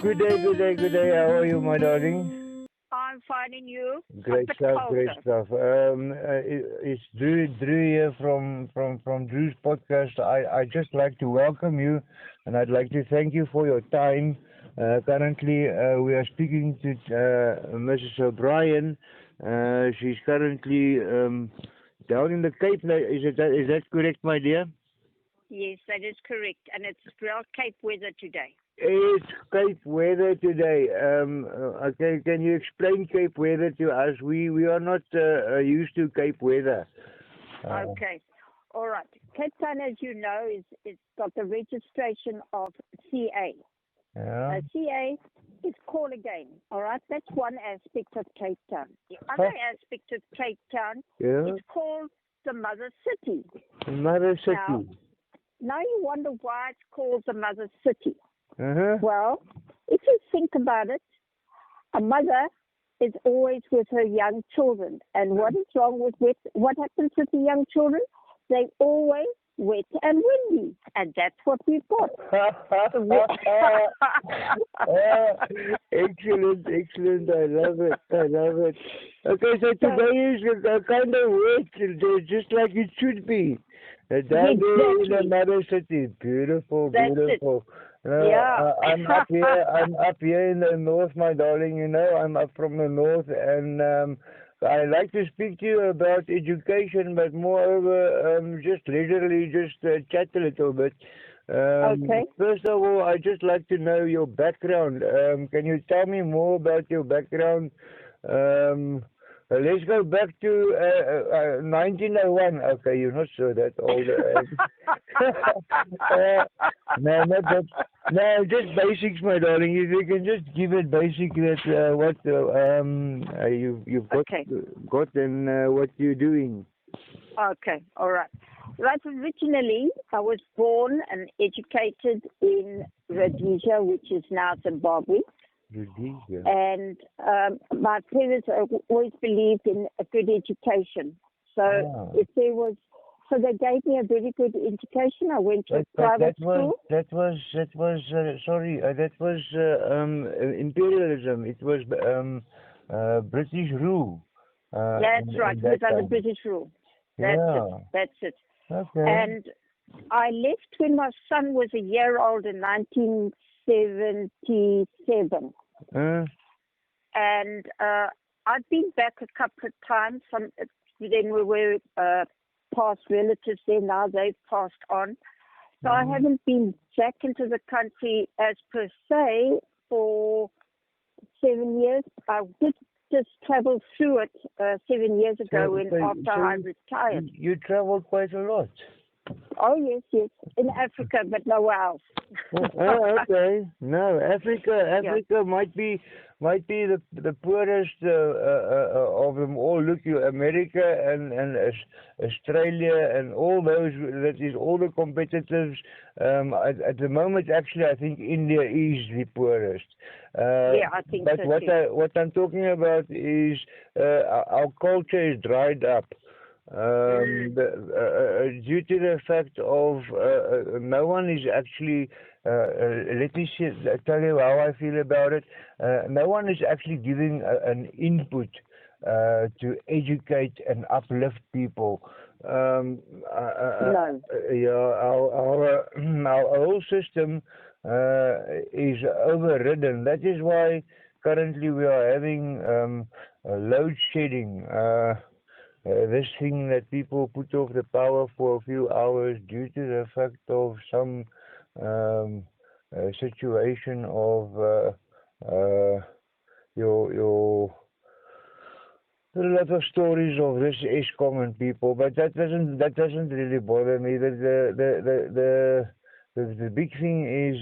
Good day, good day, good day. How are you, my darling? I'm finding you a Great bit stuff, great colder. stuff. It's Drew here from Drew's podcast. I just like to welcome you, and I'd like to thank you for your time. Currently, we are speaking to Mrs. O'Brien. She's currently down in the Cape. Is that correct, my dear? Yes, that is correct. And it's real Cape weather today. It's Cape weather today. Okay, can you explain Cape weather to us? We are not used to Cape weather. Okay. All right. Cape Town, as you know, it's got the registration of CA. Yeah. CA is call again. All right. That's one aspect of Cape Town. The other aspect of Cape Town Yeah. is called the Mother City. Mother City. Now you wonder why it's called the Mother City. Uh-huh. Well, if you think about it, a mother is always with her young children. And what is wrong with what happens with the young children? They always wet and windy. And that's what we've got. Excellent, excellent. I love it. I love it. Okay, so today is kind of wet, just like it should be. Down there in the Mother City. Beautiful, beautiful. Yeah. I'm up here. I'm up here in the north, my darling. You know, I'm up from the north, and I like to speak to you about education, but moreover, just literally, just chat a little bit. Okay. First of all, I just like to know your background. Can you tell me more about your background? Let's go back to 1901. Okay, you're not sure that old. No, not that. No, just basics, my darling. If you can just give it basic that what you've got and what you're doing. Okay, all right. Right, originally, I was born and educated in Rhodesia, which is now Zimbabwe. Rhodesia. And my parents always believed in a good education. So they gave me a very good education. I went to a private school. That was imperialism. It was British rule. That's right. It was under British rule. That's it. Okay. And I left when my son was a year old in 1977. And I've been back a couple of times. Then we were past relatives there. Now they've passed on. So I haven't been back into the country as per se for 7 years. I did just travel through it 7 years ago after I retired. You traveled quite a lot. Oh, yes. In Africa, but nowhere else. Okay. No, Africa might be the poorest of them all. Look, you America and Australia and all those. That is all the competitors. At the moment, actually, I think India is the poorest. I think but so too. What I'm talking about is our culture is dried up. Due to the fact of no one is actually let me tell you how I feel about it. No one is actually giving an input to educate and uplift people. No. Our whole system is overridden. That is why currently we are having load shedding. This thing that people put off the power for a few hours due to the fact of some situation of your there are a lot of stories of this is common people, but that doesn't really bother me. The big thing is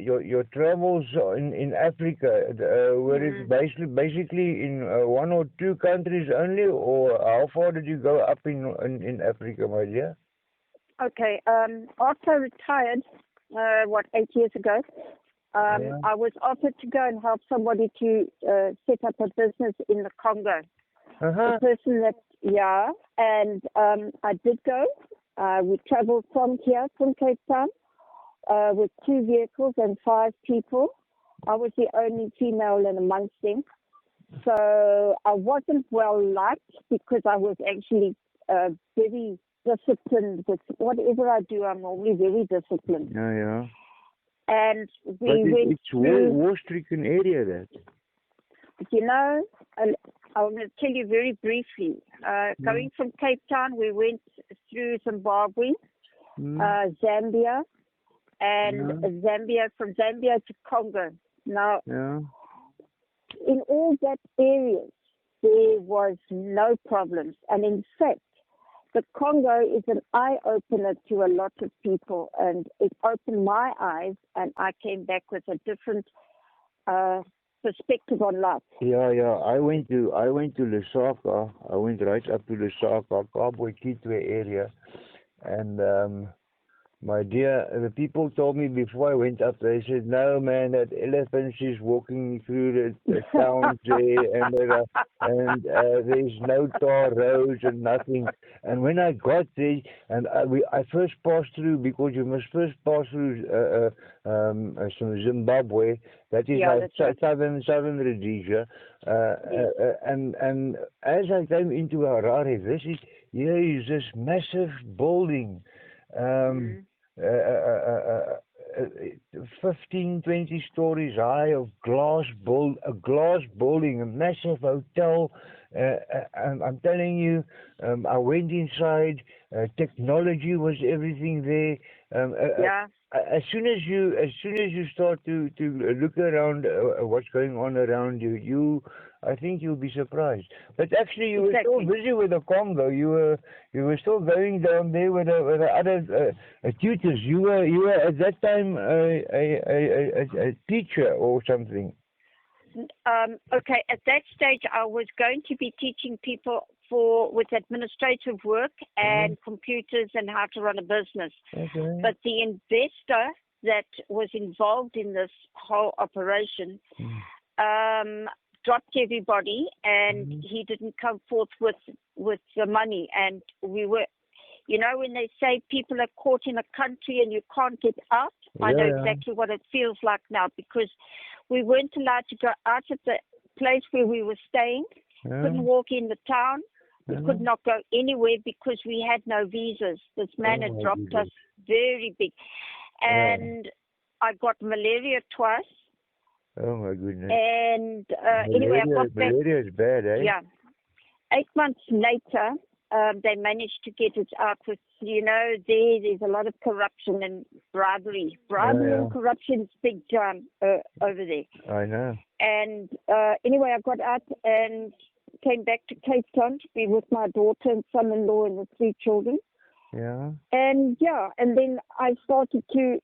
your travels in Africa, where it's basically in one or two countries only, or how far did you go up in Africa, my dear? Okay. After I retired, 8 years ago, I was offered to go and help somebody to set up a business in the Congo. The person and I did go. We traveled from Cape Town with 2 vehicles and 5 people. I was the only female in amongst them. So I wasn't well liked because I was actually very disciplined with whatever I do. I'm normally very disciplined. Yeah, yeah. And But went it's through, war-stricken area, that. you know, I'm going to tell you very briefly. Going from Cape Town, we went through Zimbabwe, Zambia, and from Zambia to Congo. Now, in all that areas, there was no problems. And in fact, the Congo is an eye-opener to a lot of people, and it opened my eyes, and I came back with a different perspective on life. Yeah, yeah. I went to Lusaka. I went right up to Lusaka, Kabwe Kitwe area, and my dear, the people told me before I went up, they said, no, man, that elephant is walking through the towns there, and there's no tar roads and nothing. And when I got there, and I first passed through, because you must first pass through Zimbabwe, that is southern Rhodesia, and as I came into Harare, here is this massive building. 15, 20 stories high of glass building, a massive hotel. And I'm telling you, I went inside. Technology was everything there. As soon as you start to look around what's going on around you, I think you'll be surprised. But actually, you were still busy with the Congo. You were still going down there with the other tutors. You were at that time a teacher or something. Okay, at that stage, I was going to be teaching people with administrative work and computers and how to run a business. Okay. But the investor that was involved in this whole operation dropped everybody, and he didn't come forth with the money. And we were, you know, when they say people are caught in a country and you can't get out, I know exactly what it feels like now, because we weren't allowed to go out of the place where we were staying, couldn't walk in the town, we could not go anywhere because we had no visas. This man had dropped us very big. And I got malaria twice. Oh my goodness. And anyway, I got back. Malaria is bad, eh? Yeah. 8 months later, they managed to get it out with, you know, there's a lot of corruption and bribery. Bribery and corruption is big time over there. I know. And anyway, I got out and came back to Cape Town to be with my daughter and son-in-law and the 3 children. Yeah. And and then I started to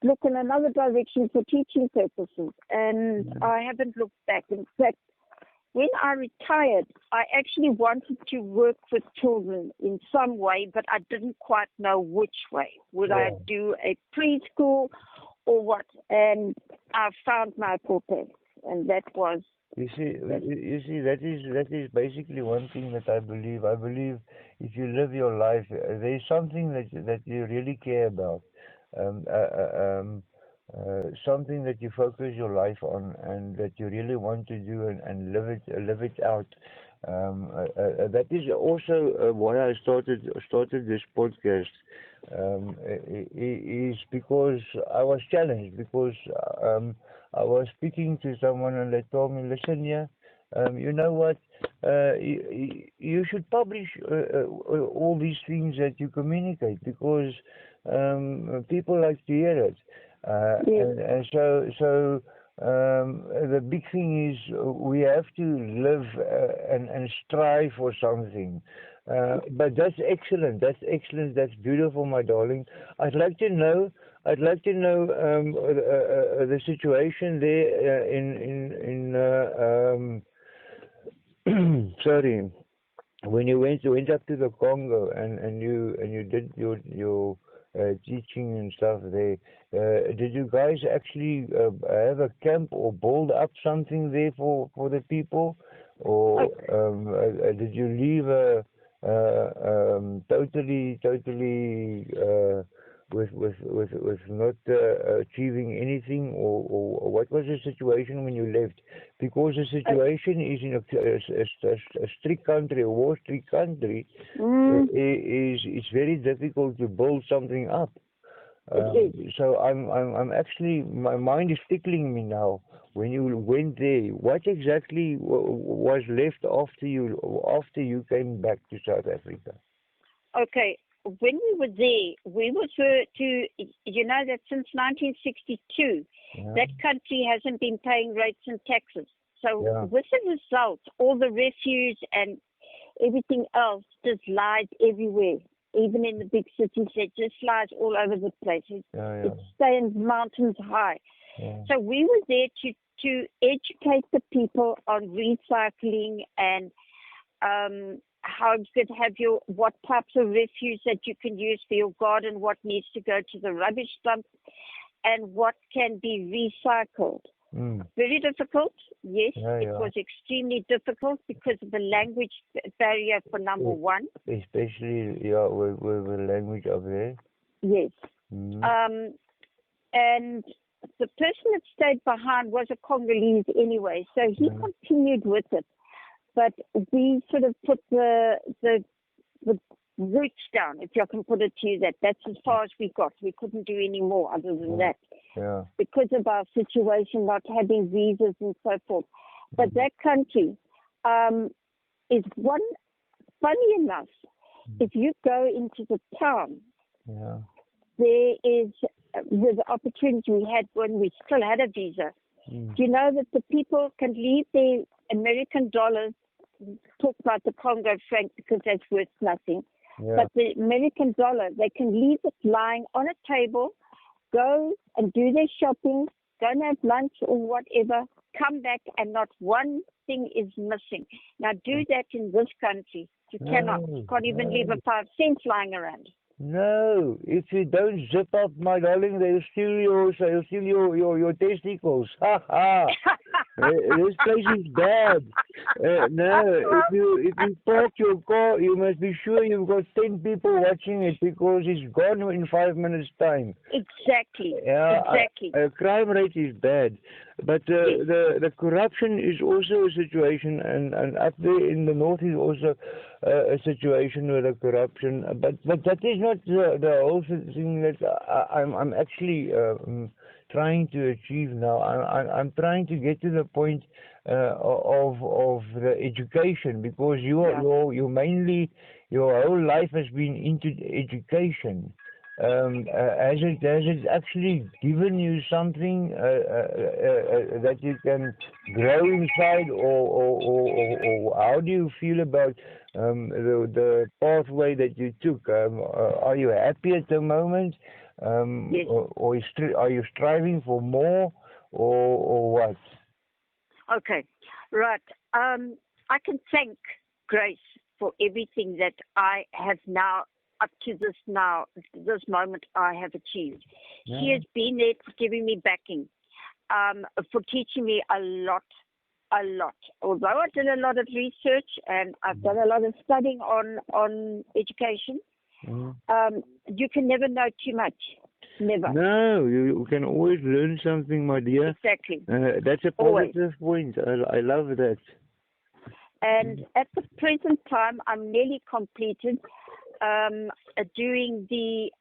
look in another direction for teaching purposes, and I haven't looked back. In fact, when I retired, I actually wanted to work with children in some way, but I didn't quite know which way. Would I do a preschool or what? And I found my purpose, and that was. You see, that is basically one thing that I believe. I believe if you live your life, there is something that you really care about. Something that you focus your life on and that you really want to do and live it out. That is also why I started this podcast. Is because I was challenged, because I was speaking to someone and they told me, listen here, you know what, you should publish all these things that you communicate, because people like to hear it. And so the big thing is we have to live and strive for something. But that's excellent. That's beautiful, my darling. I'd like to know the situation there sorry, when you went up to the Congo and you did your teaching and stuff there. Did you guys actually have a camp or build up something there for the people, or did you leave a totally with not achieving anything, or what was the situation when you left? Because the situation is in a strict country, a war strict country, it's very difficult to build something up. So I'm actually, my mind is tickling me now. When you went there, what exactly was left after you came back to South Africa? Okay, when we were there, we were to, you know that since 1962, that country hasn't been paying rates and taxes. So with the result, all the refuse and everything else just lies everywhere. Even in the big cities, it just lies all over the place. It stands mountains high. So we were there to educate the people on recycling and how you could have what types of refuse that you can use for your garden, what needs to go to the rubbish dump, and what can be recycled. Very difficult, yes. It was extremely difficult because of the language barrier for number one. Especially, with the language of there. Yes. And the person that stayed behind was a Congolese anyway, so he continued with it. But we sort of put the roots down, if you can put it to you that. That's as far as we got. We couldn't do any more other than that. Because of our situation, not having visas and so forth. But that country is one, funny enough, if you go into the town, there is, with the opportunity we had when we still had a visa, do you know that the people can leave their American dollars, talk about the Congo franc because that's worth nothing, but the American dollar, they can leave it lying on a table, go and do their shopping, go and have lunch or whatever, come back and not one thing is missing. Now do that in this country. You cannot. You can't even leave a 5 cents lying around. No, if you don't zip up, my darling, they'll steal your testicles. Ha ha! This place is bad. No, if you park your car, you must be sure you've got 10 people watching it because it's gone in 5 minutes' time. Exactly. Exactly. Crime rate is bad, but the corruption is also a situation, and up there in the north is also a situation with the corruption. But that is not the whole thing that I'm actually trying to achieve now. I'm trying to get to the point of the education, because you mainly, your whole life has been into education. Has it actually given you something that you can grow inside, or how do you feel about the pathway that you took? Are you happy at the moment? Yes. Or are you striving for more, or what? Okay, right. I can thank Grace for everything that I have now, up to this moment, I have achieved. She has been there for giving me backing, for teaching me a lot. Although I did a lot of research and I've done a lot of studying on education, you can never know too much. Never. No, you can always learn something, my dear. Exactly. That's a positive point. I love that. And at the present time, I'm nearly completed doing the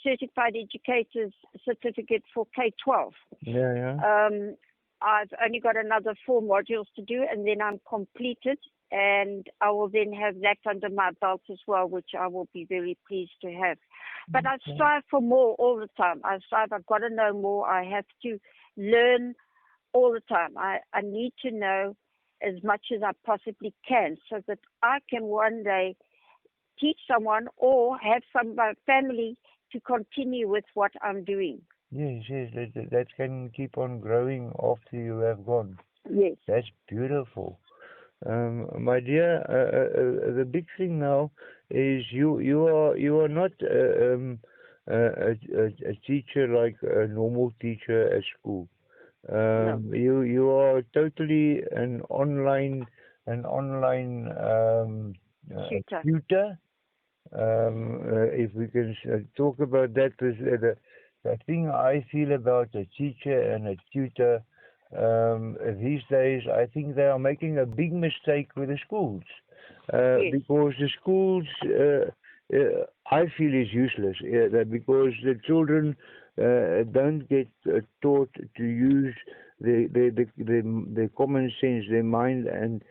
Certified Educator's Certificate for K-12. I've only got another 4 modules to do, and then I'm completed, and I will then have that under my belt as well, which I will be very pleased to have. But I strive for more all the time. I've got to know more. I have to learn all the time. I need to know as much as I possibly can, so that I can one day teach someone or have some family to continue with what I'm doing. Yes, that can keep on growing after you have gone. Yes. That's beautiful. My dear, the big thing now is you are not a teacher like a normal teacher at school. No. You are totally an online tutor. If we can talk about that, the thing I feel about a teacher and a tutor these days, I think they are making a big mistake with the schools. Yes. Because the schools, I feel, is useless. Because the children don't get taught to use the common sense, their mind, and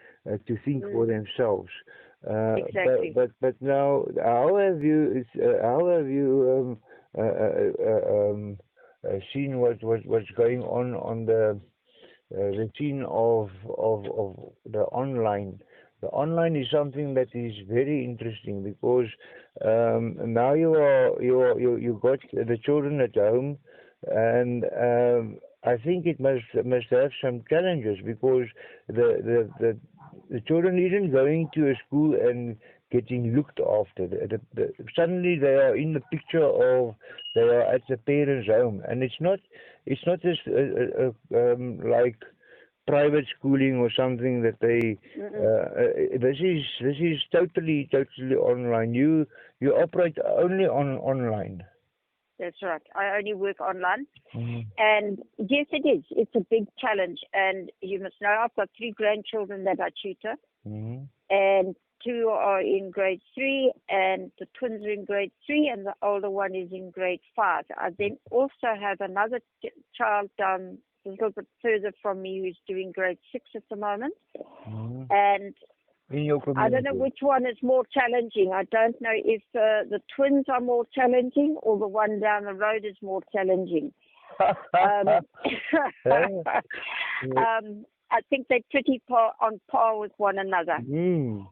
to think for themselves. Exactly. But now, how have you seen what's going on the scene of the online? The online is something that is very interesting because now you got the children at home, and I think it must have some challenges because the the the children isn't going to a school and getting looked after. Suddenly they are in the picture of they are at the parents' home, and it's not just like private schooling or something that they. This is totally online. You operate only on online. That's right. I only work online. Mm-hmm. And yes, it is. It's a big challenge. And you must know I've got 3 grandchildren that I tutor, Mm-hmm. and 2 are in grade 3, and the twins are in grade 3, and the older one is in grade 5. I then also have another child down a little bit further from me who's doing grade 6 at the moment. Mm-hmm. And In your I don't know community. which one is more challenging. I don't know if the twins are more challenging or the one down the road is more challenging. Um, I think they're pretty on par with one another. Mm.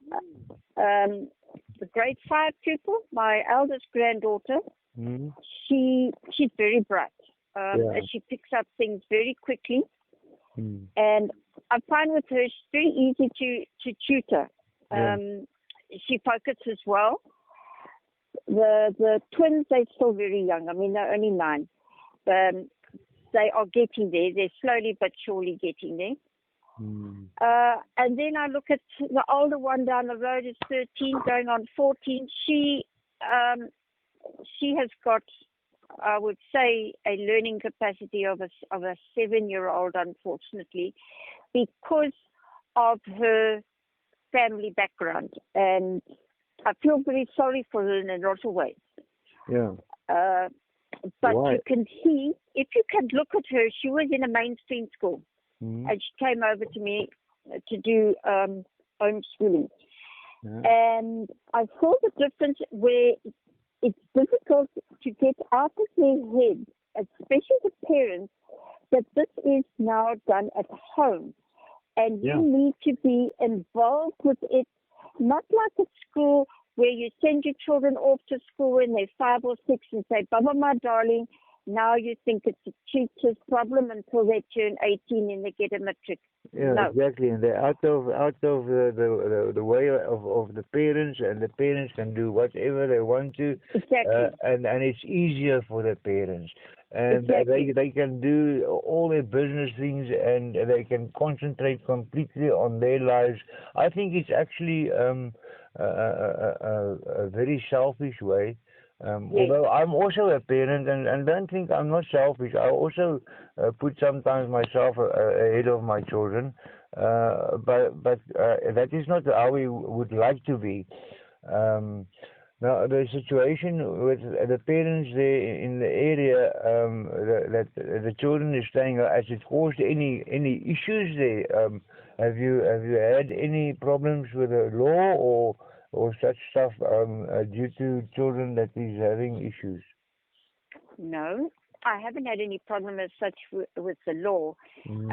The grade 5 pupil, my eldest granddaughter, Mm. she's very bright. Yeah. And she picks up things very quickly. Mm. And I find with her, she's very easy to tutor. Yeah. She focuses well. The twins, they're still very young. I mean, they're only 9. They are getting there. They're slowly but surely getting there. Mm. And then I look at the older one down the road is 13, going on 14. She has got, I would say, a learning capacity of a 7-year-old, unfortunately, because of her family background. And I feel very sorry for her in a lot of ways. Yeah. But Why? you can see, if you can look at her, she was in a mainstream school. Mm. And she came over to me to do homeschooling. Yeah. And I saw the difference where it's difficult to get out of their head, especially the parents, that this is now done at home. And you need to be involved with it, not like at school where you send your children off to school when they're 5 or 6 and say, Baba, my darling, now you think it's a teacher's problem until they turn 18 and they get a matric. Yeah, No. exactly, and they're out of the way of the parents, and the parents can do whatever they want to, Exactly. and it's easier for the parents, and Exactly. they can do all their business things, and they can concentrate completely on their lives. I think it's actually a very selfish way. Yes. Although I'm also a parent, and don't think I'm not selfish. I also put sometimes myself ahead of my children, but that is not how we would like to be. Now the situation with the parents there in the area that the children is staying, has it caused any issues there? Have you had any problems with the law or such stuff due to children that is having issues? No, I haven't had any problem as such with the law. Mm.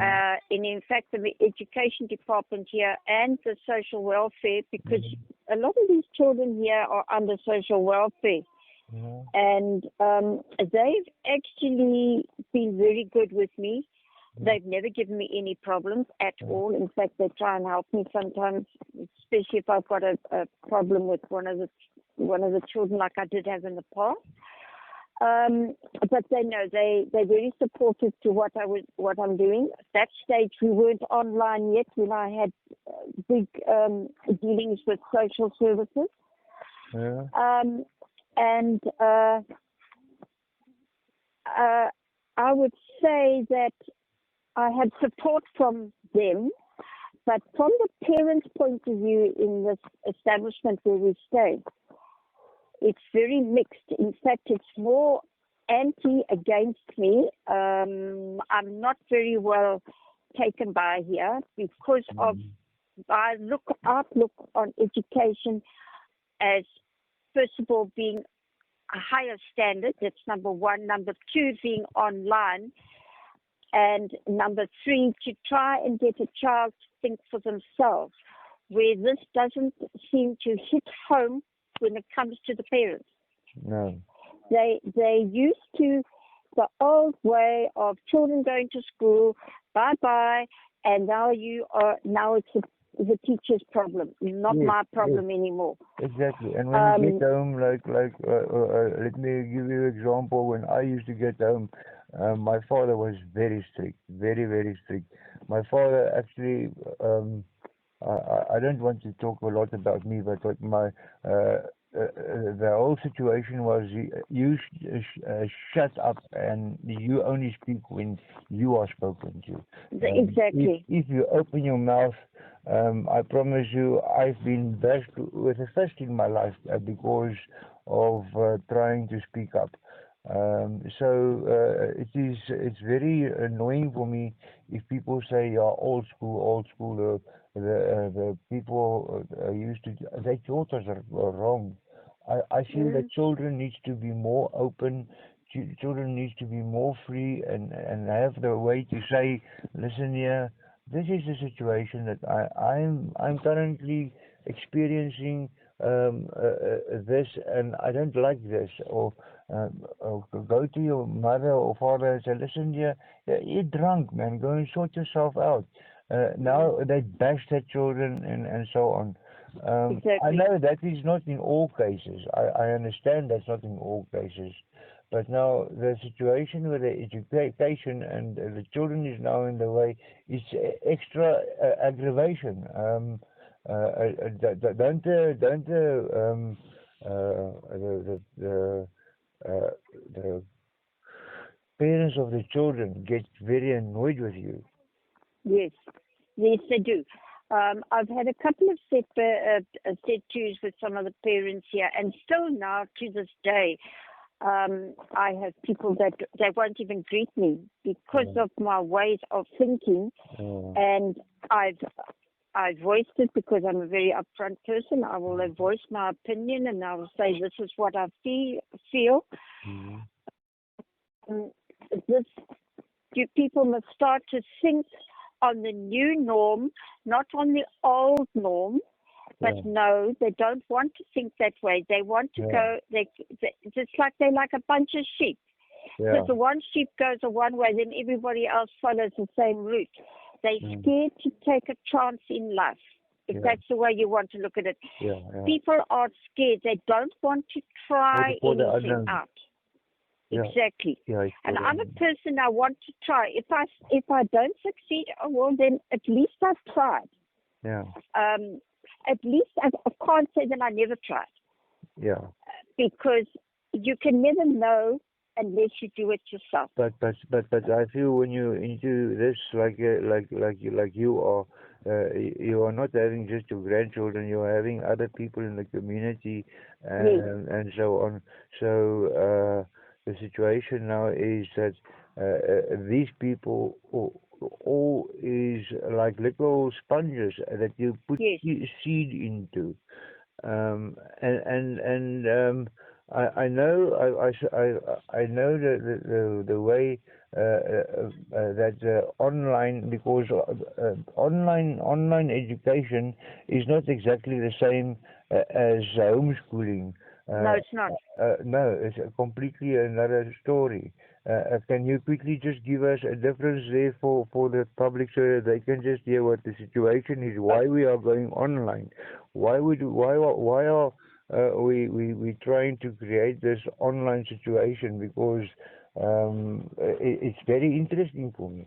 And in fact, the education department here and the social welfare, because a lot of these children here are under social welfare. Mm. And they've actually been very good with me. They've never given me any problems at all. In fact, they try and help me sometimes, especially if I've got a problem with one of the children, like I did have in the past. But they know they're very supportive to what I'm doing. At that stage, we weren't online yet when I had big dealings with social services. Yeah. And I would say that I had support from them, but from the parents' point of view in this establishment where we stay, it's very mixed. In fact, it's more anti against me. I'm not very well taken by here because of my outlook on education as, first of all, being a higher standard. That's number one. Number two, being online. And number three, to try and get a child to think for themselves, where this doesn't seem to hit home when it comes to the parents. No. They used to the old way of children going to school, bye-bye, and now it's the teacher's problem, not my problem anymore. Exactly. And when you get home, let me give you an example. When I used to get home, my father was very strict, very, very strict. My father actually, I don't want to talk a lot about me, but what the whole situation was you shut up and you only speak when you are spoken to. Exactly. If you open your mouth, I promise you, I've been bashed with a fist in my life because of trying to speak up. It's very annoying for me if people say, "Yeah, old school." The people used to, they taught us are wrong. I feel that children needs to be more open. Children needs to be more free and have the way to say, "Listen here, this is the situation that I'm currently experiencing this, and I don't like this." Or go to your mother or father and say, "Listen here, you're drunk, man. Go and sort yourself out." Now they bash their children and so on. Exactly. I know that is not in all cases. I understand that's not in all cases. But now the situation with the education and the children is now in the way, it's extra aggravation. Don't the parents of the children get very annoyed with you? Yes, yes, they do. I've had a couple of set twos with some of the parents here, and still now to this day, I have people that they won't even greet me because of my ways of thinking, and I've voiced it because I'm a very upfront person. I will voice my opinion, and I will say this is what I feel. People must start to think on the new norm, not on the old norm. But no, they don't want to think that way. They want to go. It's like they're like a bunch of sheep. Because the one sheep goes a one way, then everybody else follows the same route. They're scared to take a chance in life. If that's the way you want to look at it, people are scared. They don't want to try anything out. Exactly. And I'm a person, I want to try. If I don't succeed, well, then at least I've tried. At least I can't say that I never tried. Because you can never know unless you do it yourself. But I feel when you're into this, like you are, you are not having just your grandchildren. You are having other people in the community, and so on. So the situation now is that these people all is like little sponges that you put seed into, I know I know the way that online, because online education is not exactly the same as homeschooling. No, it's not. No, it's completely another story. Can you quickly just give us a difference there for the public so that they can just hear what the situation is, why we are going online, why are we trying to create this online situation? Because it's very interesting for me.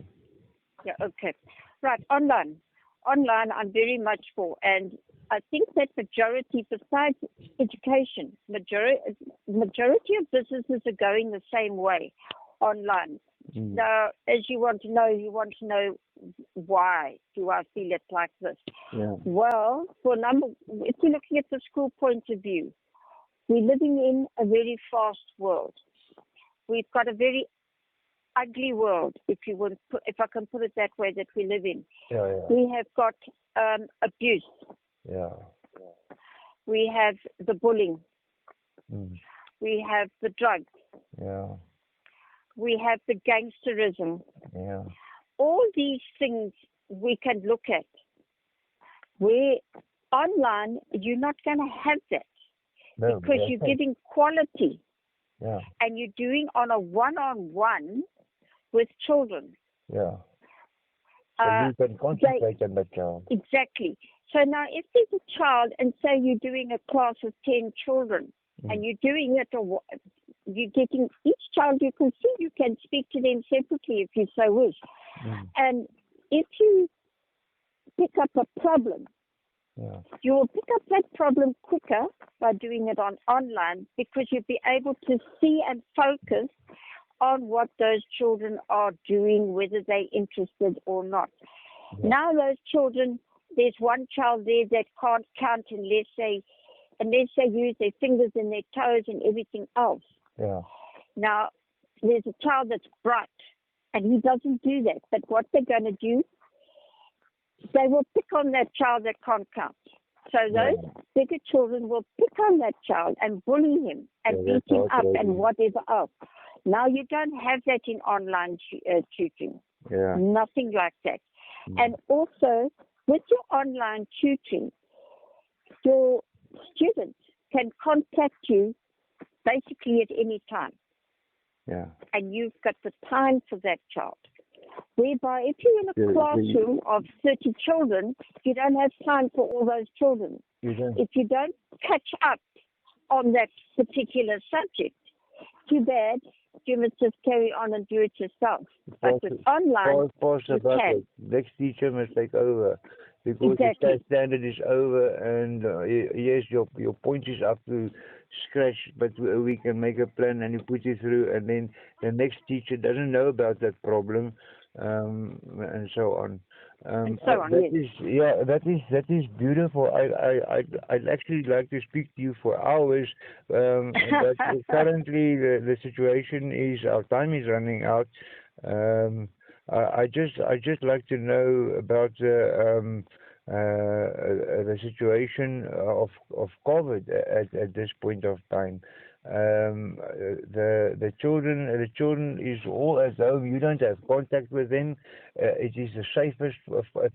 Yeah, okay. Right, online. online I'm very much for, and I think that majority, besides education, majority of businesses are going the same way online. Now, as you want to know why do I feel it like this? Yeah. Well, if you're looking at the school point of view, we're living in a very fast world. We've got a very ugly world, if I can put it that way, that we live in. Yeah. We have got abuse. Yeah. We have the bullying. Mm. We have the drugs. Yeah. We have the gangsterism. Yeah. All these things we can look at. Where online, you're not going to have that. No, because you're giving quality. Yeah. And you're doing on a one-on-one with children. Yeah. So you can concentrate on that child. Exactly. So now if there's a child, and say you're doing a class of 10 children, and you're doing it, you're getting each child you can see, you can speak to them separately if you so wish. And if you pick up a problem, you will pick up that problem quicker by doing it online, because you'll be able to see and focus on what those children are doing, whether they're interested or not. Now those children, there's one child there that can't count unless they use their fingers and their toes and everything else. Yeah. Now, there's a child that's bright, and he doesn't do that. But what they're going to do, they will pick on that child that can't count. So those bigger children will pick on that child and bully him and beat him up and whatever else. Now, you don't have that in online tutoring. Yeah. Nothing like that. And also, with your online tutoring, your students can contact you basically at any time. Yeah. And you've got the time for that child. Whereby if you're in a classroom of 30 children, you don't have time for all those children. If you don't catch up on that particular subject, too bad, you must just carry on and do it yourself. But with online, you can. Next teacher must take over. Because the standard is over, and yes, your point is up to scratch, but we can make a plan and you put it through, and then the next teacher doesn't know about that problem, and so on. That is beautiful. I'd actually like to speak to you for hours, but currently the situation is our time is running out. I just like to know about the situation of COVID at this point of time. The children is all at home. You don't have contact with them. It is the safest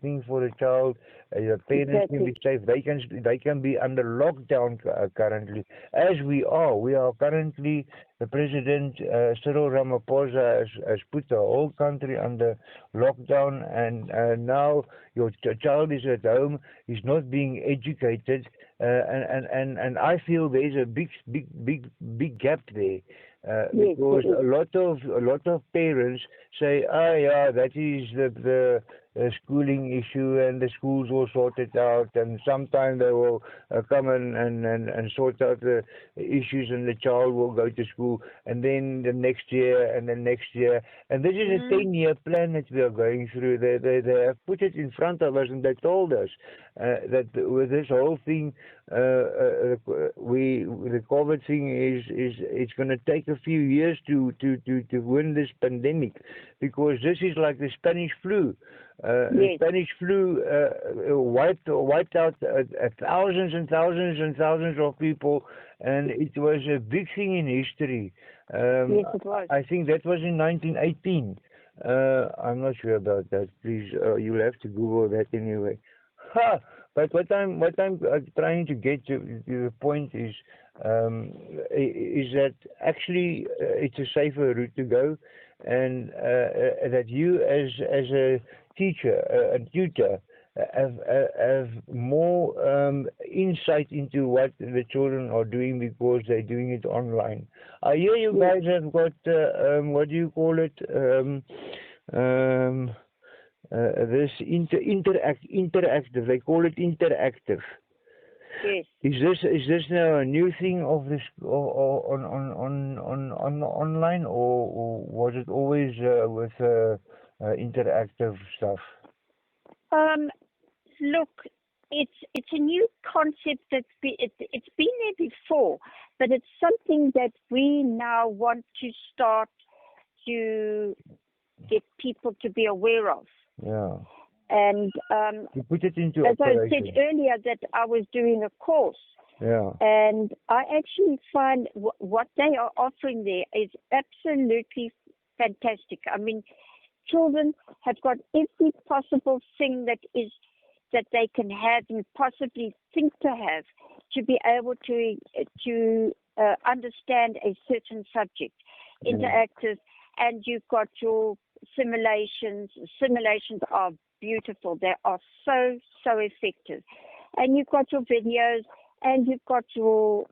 thing for the child. The parents can be safe. They can be under lockdown currently, as we are. We are currently, the President Cyril Ramaphosa has put the whole country under lockdown, and now your child is at home. He's not being educated, and I feel there's a big gap there. Because a lot of parents say, that is the schooling issue, and the schools will sort it out, and sometime they will come and sort out the issues, and the child will go to school, and then the next year, and the next year, and this is a 10-year plan that we are going through. They have put it in front of us, and they told us that with this whole thing, the COVID thing is it's going to take a few years to win this pandemic, because this is like the Spanish flu. The Spanish flu wiped out thousands and thousands and thousands of people, and it was a big thing in history. Yes, it was. I think that was in 1918. I'm not sure about that. Please, you'll have to Google that anyway. But what I'm trying to get to the point is that actually it's a safer route to go, and that you as a teacher, a tutor, have more insight into what the children are doing, because they're doing it online. I hear you guys have got what do you call it? this interactive. They call it interactive. Yes. Is this now a new thing of this on online, or was it always with interactive stuff? Look, it's a new concept it's been there before, but it's something that we now want to start to get people to be aware of. Yeah. And You put it into as I operation. said earlier, that I was doing a course. Yeah. And I actually find what they are offering there is absolutely fantastic. I mean, children have got every possible thing that they can have and possibly think to have to be able to understand a certain subject. Interactive, and you've got your simulations. Simulations are beautiful. They are so effective. And you've got your videos, and you've got your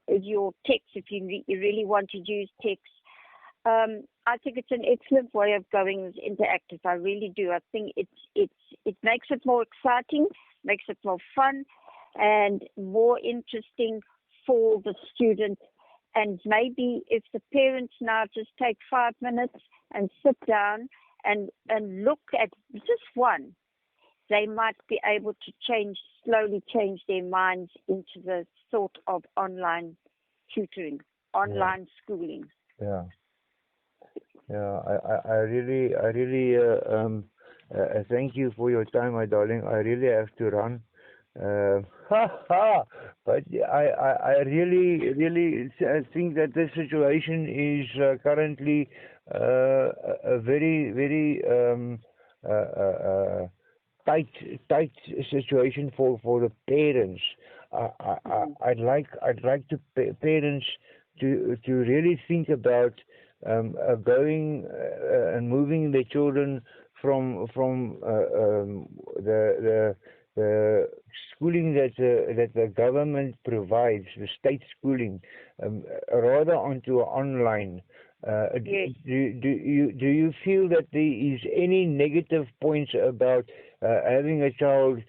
text if you really want to use text. I think it's an excellent way of going with interactive. I really do. I think it makes it more exciting, makes it more fun, and more interesting for the student. And maybe if the parents now just take 5 minutes and sit down and look at just one, they might be able to slowly change their minds into the thought of online tutoring, online schooling. Yeah. Yeah, I really thank you for your time, my darling. I really have to run. But I really think that this situation is currently a very tight situation for the parents. I'd like parents to really think about going and moving their children from the schooling that the government provides, the state schooling, rather onto online. Yes. Do you feel that there is any negative points about having a child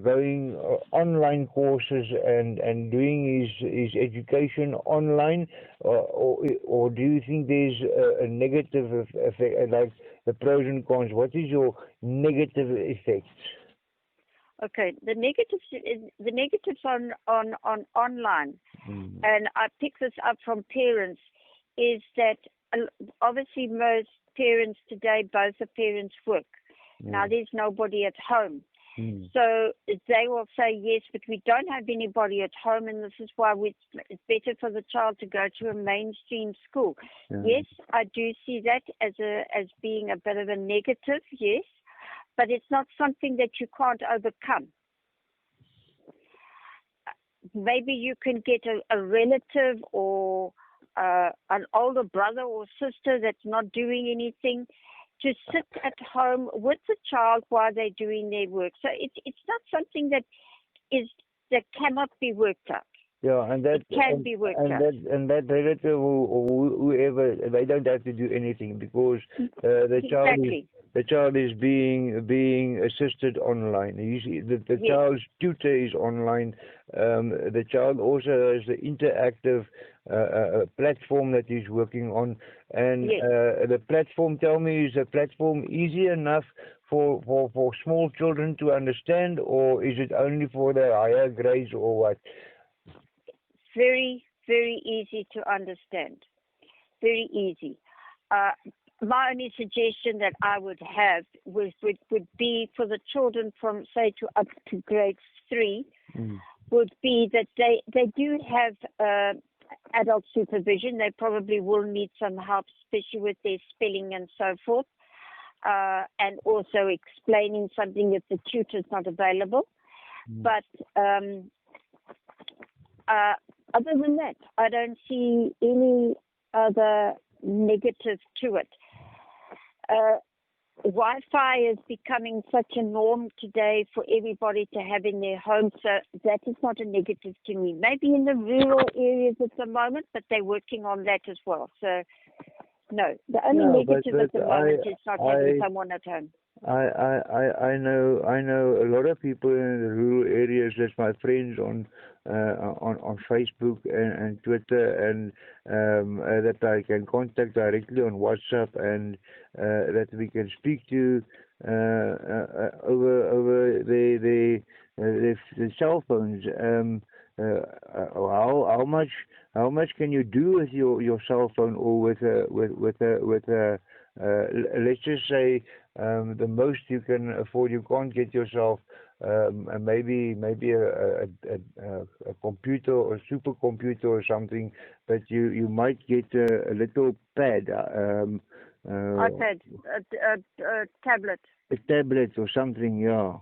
going online courses and doing his education online, or do you think there's a negative effect, like the pros and cons? What is your negative effects? Okay, the negatives on online, and I pick this up from parents, is that obviously most parents today, both the parents work. Now there's nobody at home. So they will say, yes, but we don't have anybody at home, and this is why it's better for the child to go to a mainstream school. Yes, I do see that as being a bit of a negative, yes, but it's not something that you can't overcome. Maybe you can get a relative or an older brother or sister that's not doing anything to sit at home with the child while they're doing their work. So it's not something that cannot be worked out. Yeah, and that it can be worked out. That relative or whoever, they don't have to do anything because the child is being assisted online. The child's tutor is online. The child also has the interactive platform that he's working on, and the platform, tell me, is the platform easy enough for small children to understand, or is it only for the higher grades, or what? Very, very easy to understand. Very easy. My only suggestion that I would have would be for the children from, say, to up to grade 3, would be that they do have adult supervision. They probably will need some help, especially with their spelling and so forth, and also explaining something if the tutor's not available. But other than that, I don't see any other negative to it. Wi-Fi is becoming such a norm today for everybody to have in their home, so that is not a negative to me. Maybe in the rural areas at the moment, but they're working on that as well. So, no, the only negative at the moment is not having someone at home. I know a lot of people in the rural areas. That's my friends on Facebook and Twitter, and that I can contact directly on WhatsApp, and that we can speak to over the cell phones. How much can you do with your cell phone, or with a let's just say the most you can afford? You can't get yourself maybe a computer or supercomputer or something, but you might get a little pad, iPad, tablet. a tablet or something, yeah.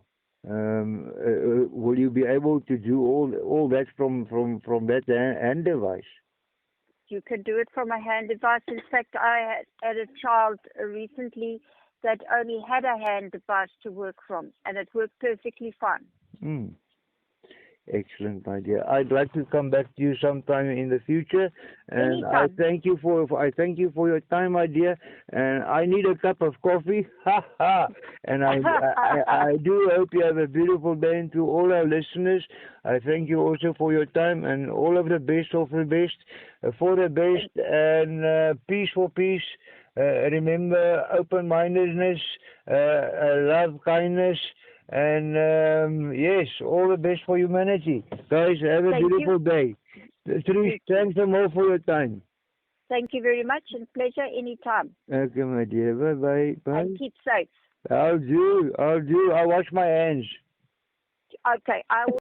Will you be able to do all that from that hand device? You can do it from a hand device. In fact, I had a child recently that only had a hand device to work from, and it worked perfectly fine. Mm. Excellent, my dear. I'd like to come back to you sometime in the future, and Anytime. I thank you for your time, my dear. And I need a cup of coffee, ha ha. And I do hope you have a beautiful day. And to all our listeners, I thank you also for your time, and all of the best of the best, for the best, and peace for peace. Remember open-mindedness, love, kindness. And yes, all the best for humanity. Guys, have a beautiful day. Trish, thanks so much for your time. Thank you very much, and pleasure anytime. Okay, my dear. Bye-bye. Bye. And keep safe. I'll do. I'll wash my hands. Okay, I will.